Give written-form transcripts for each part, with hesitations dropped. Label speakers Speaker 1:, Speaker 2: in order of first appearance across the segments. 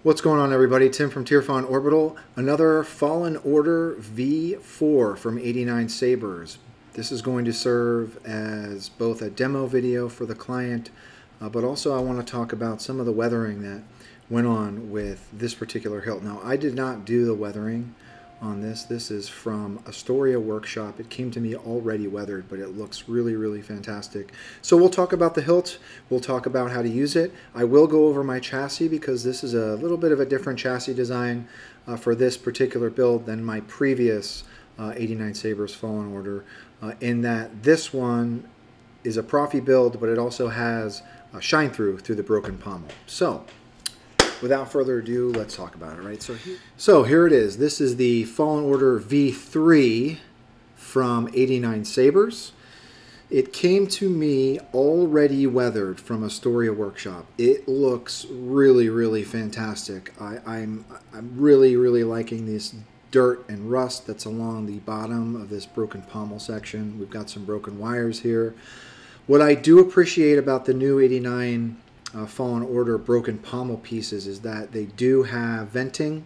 Speaker 1: What's going on, everybody? Tim from Tierfon Orbital. Another Fallen Order V4 from 89sabers. This is going to serve as both a demo video for the client, but also I want to talk about some of the weathering that went on with this particular hilt. Now, I did not do the weathering on this. This is from Astoria Workshop. It came to me already weathered, but it looks really, really fantastic. So we'll talk about the hilt. We'll talk about how to use it. I will go over my chassis because this is a little bit of a different chassis design for this particular build than my previous 89sabers Fallen Order, in that this one is a Proffie build, but it also has a shine through the broken pommel. So without further ado, let's talk about it, right? So here it is. This is the Fallen Order V3 from 89sabers. It came to me already weathered from Astoria Workshop. It looks really, really fantastic. I'm really, really liking this dirt and rust that's along the bottom of this broken pommel section. We've got some broken wires here. What I do appreciate about the new 89 Fallen Order broken pommel pieces is that they do have venting.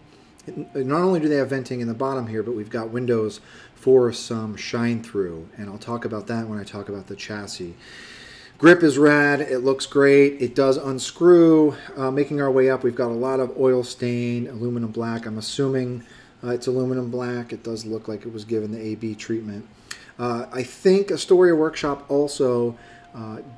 Speaker 1: Not only do they have venting in the bottom here, but we've got windows for some shine through, and I'll talk about that when I talk about the chassis. Grip is rad. It looks great. It does unscrew. Making our way up, we've got a lot of oil stain, aluminum black. I'm assuming it's aluminum black. It does look like it was given the AB treatment. I think Astoria Workshop also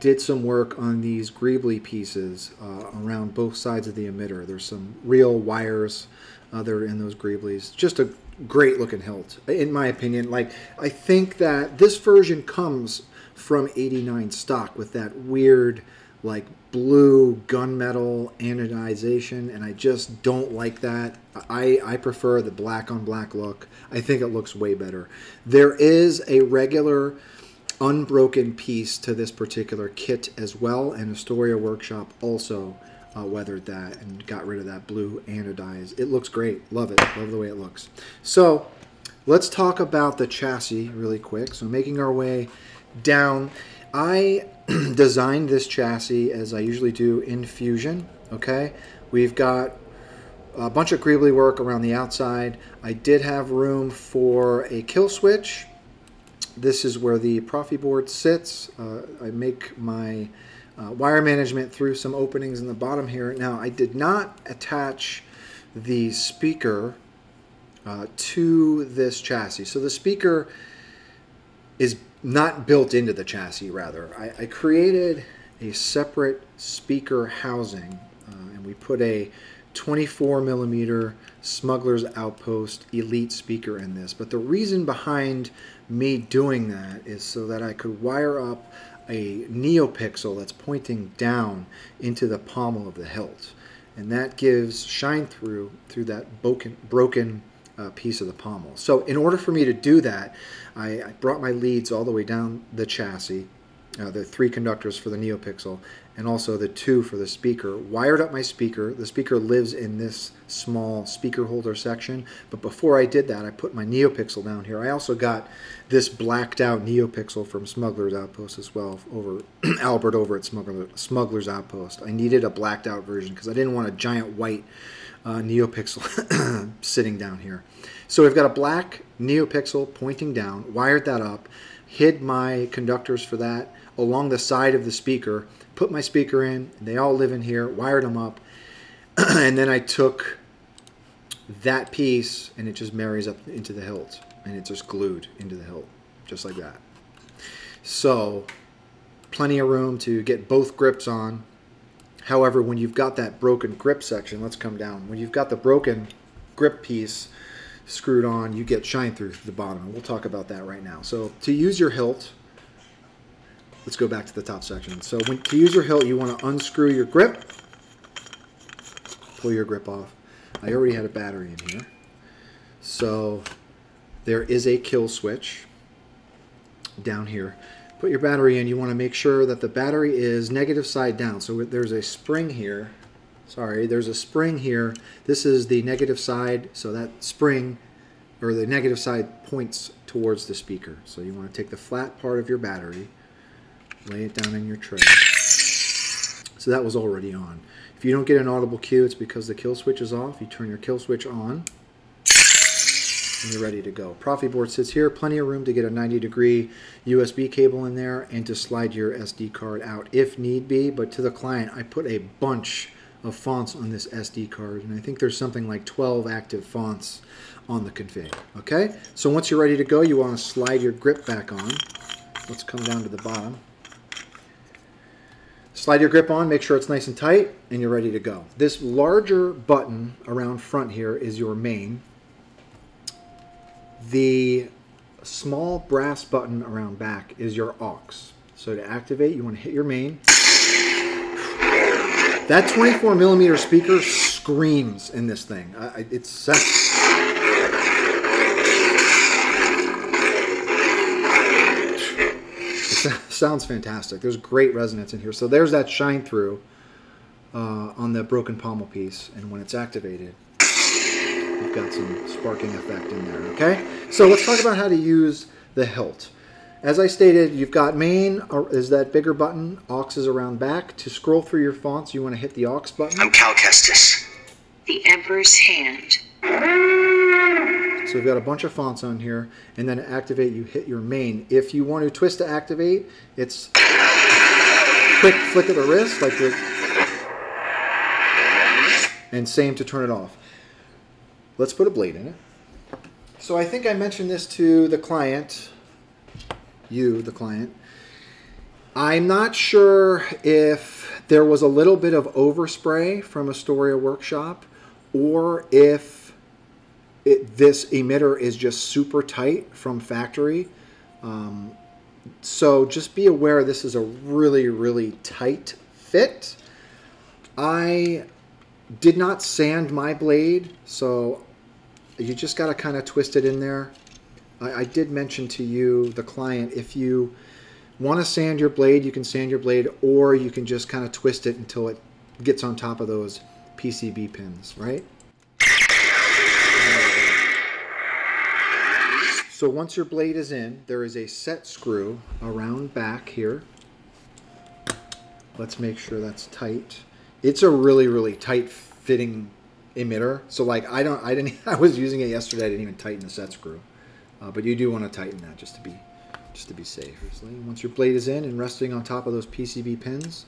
Speaker 1: did some work on these greebly pieces around both sides of the emitter. There's some real wires that are in those greeblies. Just a great looking hilt, in my opinion. Like, I think that this version comes from 89 stock with that weird, like, blue gunmetal anodization, and I just don't like that. I prefer the black on black look. I think it looks way better. There is a regular unbroken piece to this particular kit as well, and Astoria Workshop also weathered that and got rid of that blue anodize. It looks great. Love it. Love the way it looks. So let's talk about the chassis really quick. So making our way down, I designed this chassis as I usually do in Fusion. Okay, we've got a bunch of greebly work around the outside. I did have room for a kill switch. This is where the Proffie board sits. I make my wire management through some openings in the bottom here. Now, I did not attach the speaker to this chassis. So the speaker is not built into the chassis, rather. I created a separate speaker housing, and we put a 24mm Smuggler's Outpost Elite speaker in this. But the reason behind me doing that is so that I could wire up a neopixel that's pointing down into the pommel of the hilt, and that gives shine through that broken piece of the pommel. So in order for me to do that, I brought my leads all the way down the chassis, the 3 conductors for the neopixel, and also the 2 for the speaker. Wired up my speaker. The speaker lives in this small speaker holder section, but before I did that, I put my neopixel down here. I also got this blacked out neopixel from Smuggler's Outpost as well, over Albert over at Smuggler's Outpost. I needed a blacked out version because I didn't want a giant white neopixel sitting down here. So we've got a black neopixel pointing down, wired that up, hid my conductors for that along the side of the speaker, put my speaker in, they all live in here, wired them up, and then I took that piece and it just marries up into the hilt, and it's just glued into the hilt, just like that. So plenty of room to get both grips on. However, when you've got that broken grip section, let's come down. When you've got the broken grip piece screwed on, you get shine through the bottom, and we'll talk about that right now. So to use your hilt, let's go back to the top section. So to use your hilt, you want to unscrew your grip, pull your grip off. I already had a battery in here. So there is a kill switch down here. Put your battery in. You want to make sure that the battery is negative side down. So there's a spring here. Sorry, there's a spring here. This is the negative side, so that spring, or the negative side, points towards the speaker. So you want to take the flat part of your battery, lay it down in your tray. So that was already on. If If you don't get an audible cue, it's because the kill switch is off. You turn your kill switch on, and you're ready to go. Proffie board sits here, plenty of room to get a 90-degree USB cable in there and to slide your SD card out if need be. But to the client, I put a bunch of fonts on this SD card, and I think there's something like 12 active fonts on the config. Okay, so once you're ready to go, you want to slide your grip back on. Let's come down to the bottom. Slide your grip on, make sure it's nice and tight, and you're ready to go. This larger button around front here is your main. The small brass button around back is your aux. So to activate, you want to hit your main. That 24mm speaker screams in this thing. It sounds fantastic. There's great resonance in here. So there's that shine through on the broken pommel piece, and when it's activated, you've got some sparking effect in there. Okay, so let's talk about how to use the hilt. As I stated, you've got main is that bigger button, aux is around back. To scroll through your fonts, you want to hit the aux button.
Speaker 2: I'm Cal Kestis.
Speaker 3: The Emperor's Hand.
Speaker 1: So we've got a bunch of fonts on here, and then to activate, you hit your main. If you want to twist to activate, it's quick flick of the wrist, like the, and same to turn it off. Let's put a blade in it. So I think I mentioned this to the client. You, the client. I'm not sure if there was a little bit of overspray from Astoria Workshop, or if this emitter is just super tight from factory. So just be aware this is a really, really tight fit. I did not sand my blade, so you just got to kind of twist it in there. I did mention to you, the client, if you want to sand your blade, you can sand your blade, or you can just kind of twist it until it gets on top of those PCB pins, right? So once your blade is in, there is a set screw around back here. Let's make sure that's tight. It's a really, really tight fitting emitter. So like I was using it yesterday, I didn't even tighten the set screw. But you do want to tighten that just to be safe. Once your blade is in and resting on top of those PCB pins,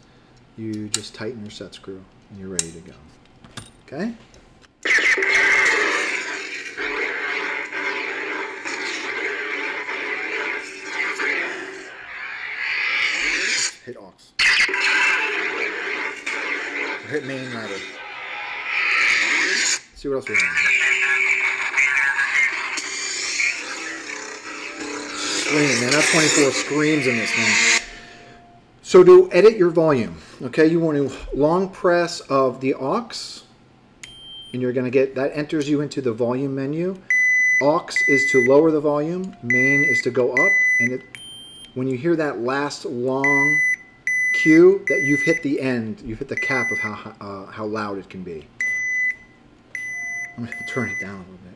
Speaker 1: you just tighten your set screw and you're ready to go. Okay? Hit aux. Or hit main rather. Let's see what else we have. Scream, man, that 24 screams in this thing. So to edit your volume, okay, you want to long press of the aux, and you're going to get, that enters you into the volume menu. Aux is to lower the volume, main is to go up, and when you hear that last long cue, that you've hit the end, you've hit the cap of how loud it can be. I'm going to turn it down a little bit.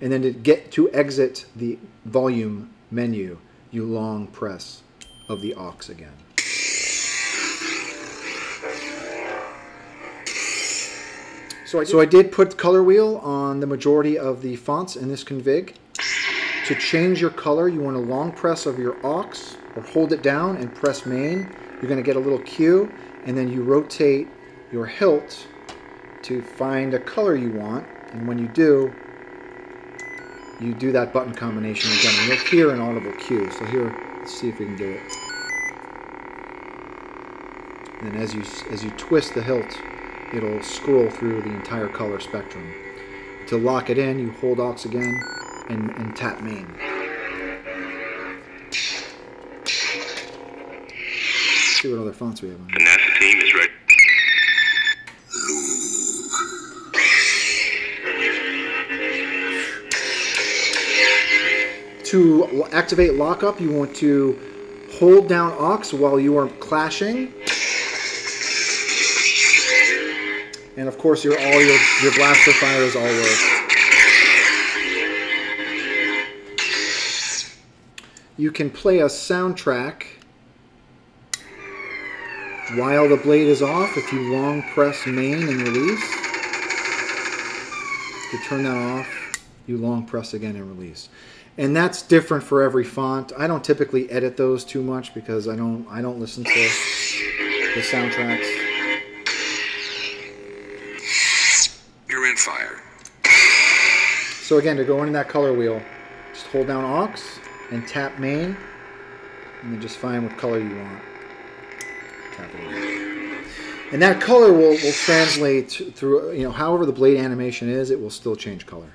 Speaker 1: And then to exit the volume menu, you long press of the aux again. So I did put color wheel on the majority of the fonts in this config. To change your color, you want a long press of your aux, or hold it down and press main. You're going to get a little cue, and then you rotate your hilt to find a color you want, and when you do that button combination again, and you'll hear an audible cue. So here, let's see if we can do it. And then as you twist the hilt, it'll scroll through the entire color spectrum. To lock it in, you hold aux again and tap main. Let's see what other fonts we have on here.
Speaker 2: The NASA team is ready.
Speaker 1: To activate lockup, you want to hold down aux while you are clashing. And of course, your blaster fires all work. You can play a soundtrack While the blade is off, if you long press main and release, to turn that off, you long press again and release. And that's different for every font. I don't typically edit those too much because I don't listen to the soundtracks.
Speaker 2: You're in fire.
Speaker 1: So again, to go into that color wheel, just hold down aux and tap main, and then just find what color you want. Tap it in. And that color will translate through, you know, however the blade animation is, it will still change color.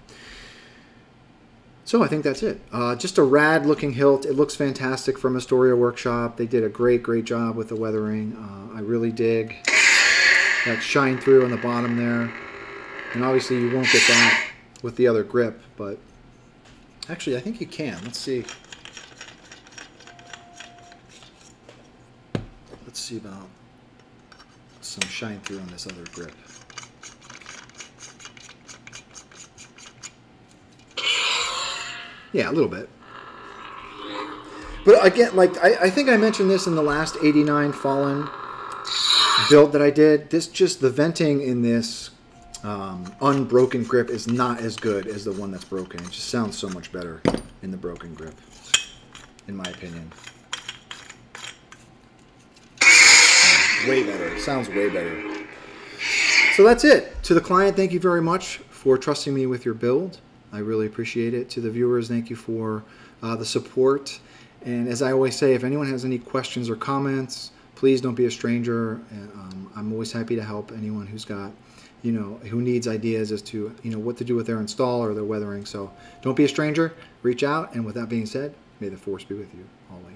Speaker 1: So I think that's it. Just a rad looking hilt. It looks fantastic from Astoria Workshop. They did a great job with the weathering. I really dig that shine through on the bottom there. And obviously you won't get that with the other grip, but actually I think you can. Let's see. Let's see about some shine through on this other grip. Yeah, a little bit. But again, like I think I mentioned this in the last 89 Fallen build that I did. The venting in this unbroken grip is not as good as the one that's broken. It just sounds so much better in the broken grip, in my opinion. Way better. It sounds way better. So that's it. To the client, thank you very much for trusting me with your build. I really appreciate it. To the viewers, thank you for the support. And as I always say, if anyone has any questions or comments, please don't be a stranger. I'm always happy to help anyone who's got, you know, who needs ideas as to, you know, what to do with their install or their weathering. So don't be a stranger. Reach out. And with that being said, may the force be with you always.